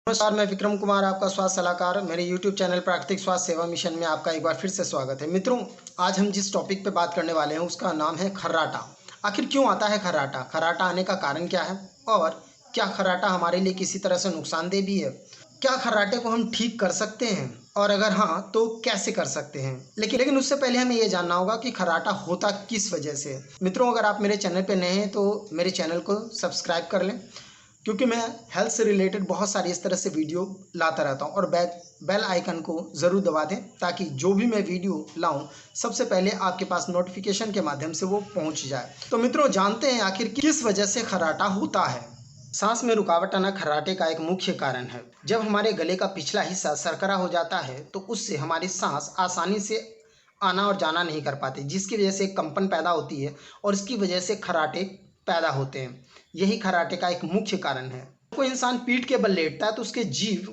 नमस्कार, मैं विक्रम कुमार, आपका स्वास्थ्य सलाहकार। मेरे YouTube चैनल प्राकृतिक स्वास्थ्य सेवा मिशन में आपका एक बार फिर से स्वागत है। मित्रों, आज हम जिस टॉपिक पे बात करने वाले हैं उसका नाम है खर्राटा। आखिर क्यों आता है खर्राटा? खर्राटा आने का कारण क्या है और क्या खर्राटा हमारे लिए किसी तरह से नुकसानदेह भी है? क्या खर्राटे को हम ठीक कर सकते हैं और अगर हाँ तो कैसे कर सकते हैं? लेकिन उससे पहले हमें ये जानना होगा कि खर्राटा होता किस वजह से। मित्रों, अगर आप मेरे चैनल पे नए हैं तो मेरे चैनल को सब्सक्राइब कर लें, क्योंकि मैं हेल्थ से रिलेटेड बहुत सारी इस तरह से वीडियो लाता रहता हूं। और बेल आइकन को ज़रूर दबा दें ताकि जो भी मैं वीडियो लाऊं सबसे पहले आपके पास नोटिफिकेशन के माध्यम से वो पहुंच जाए। तो मित्रों, जानते हैं आखिर किस वजह से खर्राटा होता है। सांस में रुकावट आना खर्राटे का एक मुख्य कारण है। जब हमारे गले का पिछला हिस्सा सरकरा हो जाता है तो उससे हमारी सांस आसानी से आना और जाना नहीं कर पाती, जिसकी वजह से कंपन पैदा होती है और इसकी वजह से खर्राटे पैदा होते हैं। यही खर्राटे का एक मुख्य कारण है। कोई इंसान पीठ के बल लेटता है तो उसके जीभ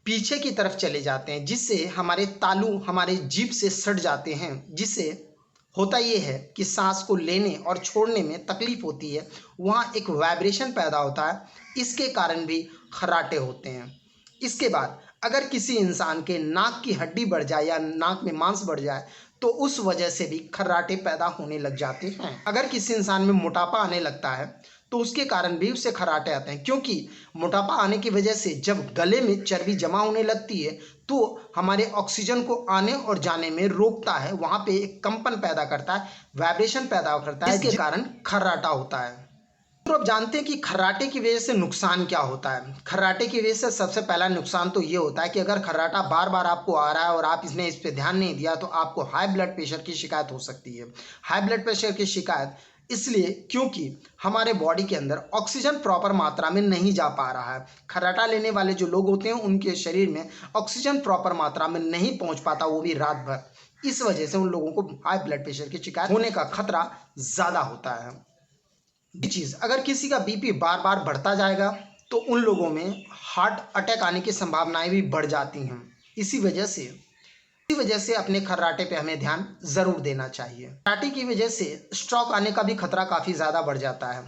पीछे की तरफ चले जाते हैं, जिससे हमारे तालू हमारे जीभ से सट जाते हैं, जिससे होता ये है कि सांस को लेने और छोड़ने में तकलीफ होती है। वहाँ एक वाइब्रेशन पैदा होता है, इसके कारण भी खर्राटे होते हैं। इसके बाद अगर किसी इंसान के नाक की हड्डी बढ़ जाए या नाक में मांस बढ़ जाए तो उस वजह से भी खर्राटे पैदा होने लग जाते हैं। अगर किसी इंसान में मोटापा आने लगता है तो उसके कारण भी उससे खर्राटे आते हैं, क्योंकि मोटापा आने की वजह से जब गले में चर्बी जमा होने लगती है तो हमारे ऑक्सीजन को आने और जाने में रोकता है, वहाँ पे एक कंपन पैदा करता है, वाइब्रेशन पैदा करता है, इसके कारण खर्राटा होता है। तो अब जानते हैं कि खर्राटे की वजह से नुकसान क्या होता है। खर्राटे की वजह से सबसे पहला नुकसान तो ये होता है कि अगर खर्राटा बार बार आपको आ रहा है और आप इस पर ध्यान नहीं दिया तो आपको हाई ब्लड प्रेशर की शिकायत हो सकती है। हाई ब्लड प्रेशर की शिकायत इसलिए क्योंकि हमारे बॉडी के अंदर ऑक्सीजन प्रॉपर मात्रा में नहीं जा पा रहा है। खर्राटा लेने वाले जो लोग होते हैं उनके शरीर में ऑक्सीजन प्रॉपर मात्रा में नहीं पहुंच पाता, वो भी रात भर। इस वजह से उन लोगों को हाई ब्लड प्रेशर की शिकायत होने का खतरा ज़्यादा होता है। चीज़, अगर किसी का बीपी बार बार बढ़ता जाएगा तो उन लोगों में हार्ट अटैक आने की संभावनाएं भी बढ़ जाती हैं। इसी वजह से अपने खर्राटे पे हमें ध्यान जरूर देना चाहिए। खर्राटे की वजह से स्ट्रोक आने का भी खतरा काफ़ी ज़्यादा बढ़ जाता है।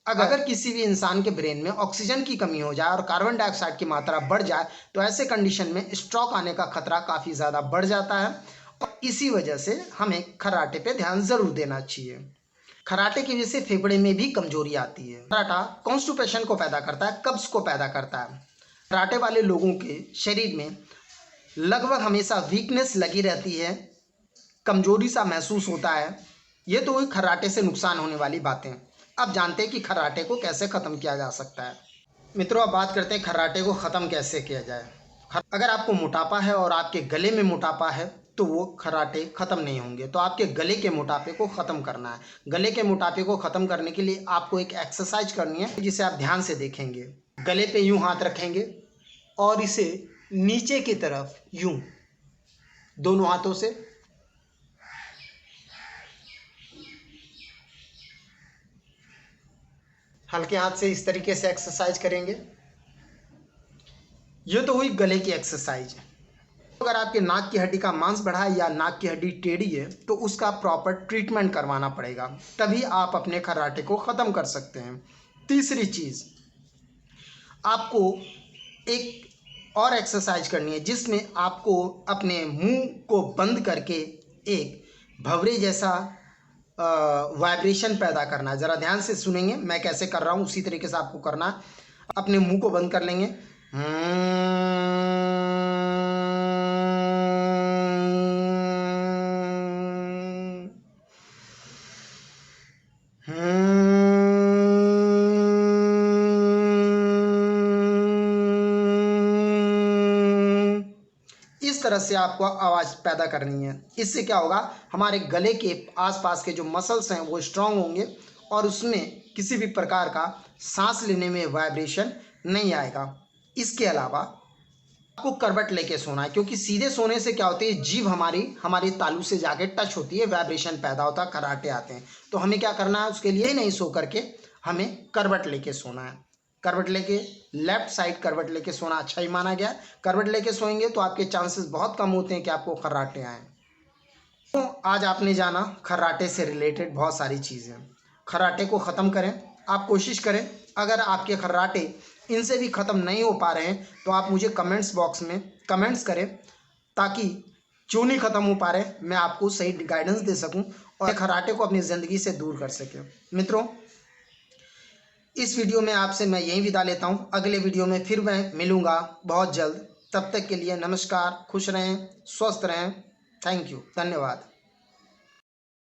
अगर किसी भी इंसान के ब्रेन में ऑक्सीजन की कमी हो जाए और कार्बन डाइऑक्साइड की मात्रा बढ़ जाए तो ऐसे कंडीशन में स्ट्रोक आने का खतरा काफ़ी ज़्यादा बढ़ जाता है। और इसी वजह से हमें खर्राटे पे ध्यान ज़रूर देना चाहिए। खर्राटे की वजह से फेफड़े में भी कमजोरी आती है। खर्राटा कॉन्स्टिपेशन को पैदा करता है, कब्ज को पैदा करता है। खर्राटे वाले लोगों के शरीर में लगभग हमेशा वीकनेस लगी रहती है, कमजोरी सा महसूस होता है। ये तो हुई खर्राटे से नुकसान होने वाली बातें। अब जानते हैं कि खर्राटे को कैसे ख़त्म किया जा सकता है। मित्रों, अब बात करते हैं खर्राटे को ख़त्म कैसे किया जाए। अगर आपको मोटापा है और आपके गले में मोटापा है तो वो खर्राटे ख़त्म नहीं होंगे। तो आपके गले के मोटापे को ख़त्म करना है। गले के मोटापे को ख़त्म करने के लिए आपको एक एक्सरसाइज करनी है, जिसे आप ध्यान से देखेंगे। गले पे यूं हाथ रखेंगे और इसे नीचे की तरफ यूं दोनों हाथों से हल्के हाथ से इस तरीके से एक्सरसाइज करेंगे। ये तो हुई गले की एक्सरसाइज। अगर आपके नाक की हड्डी का मांस बढ़ा है या नाक की हड्डी टेढ़ी है तो उसका प्रॉपर ट्रीटमेंट करवाना पड़ेगा, तभी आप अपने खर्राटे को ख़त्म कर सकते हैं। तीसरी चीज़, आपको एक और एक्सरसाइज करनी है जिसमें आपको अपने मुंह को बंद करके एक भंवरे जैसा वाइब्रेशन पैदा करना है। ज़रा ध्यान से सुनेंगे, मैं कैसे कर रहा हूँ उसी तरीके से आपको करना है। अपने मुंह को बंद कर लेंगे इस तरह से आपको आवाज़ पैदा करनी है। इससे क्या होगा, हमारे गले के आसपास के जो मसल्स हैं वो स्ट्रांग होंगे और उसमें किसी भी प्रकार का सांस लेने में वाइब्रेशन नहीं आएगा। इसके अलावा आपको करवट लेके सोना है, क्योंकि सीधे सोने से क्या होती है, जीभ हमारी तालू से जाके टच होती है, वाइब्रेशन पैदा होता है, खर्राटे आते हैं। तो हमें क्या करना है, उसके लिए नहीं सो करके हमें करवट लेके सोना है। करवट लेके लेफ्ट साइड करवट लेके सोना अच्छा ही माना गया है। करवट लेके सोएंगे तो आपके चांसेस बहुत कम होते हैं कि आपको खर्राटे आए। तो आज आपने जाना खर्राटे से रिलेटेड बहुत सारी चीज़ें। खर्राटे को ख़त्म करें, आप कोशिश करें अगर आपके खर्राटे इनसे भी ख़त्म नहीं हो पा रहे हैं तो आप मुझे कमेंट्स बॉक्स में कमेंट्स करें, ताकि जो नहीं ख़त्म हो पा रहे मैं आपको सही गाइडेंस दे सकूं और खर्राटे को अपनी ज़िंदगी से दूर कर सकें। मित्रों, इस वीडियो में आपसे मैं यहीं विदा लेता हूं। अगले वीडियो में फिर मैं मिलूंगा बहुत जल्द। तब तक के लिए नमस्कार, खुश रहें, स्वस्थ रहें। थैंक यू, धन्यवाद।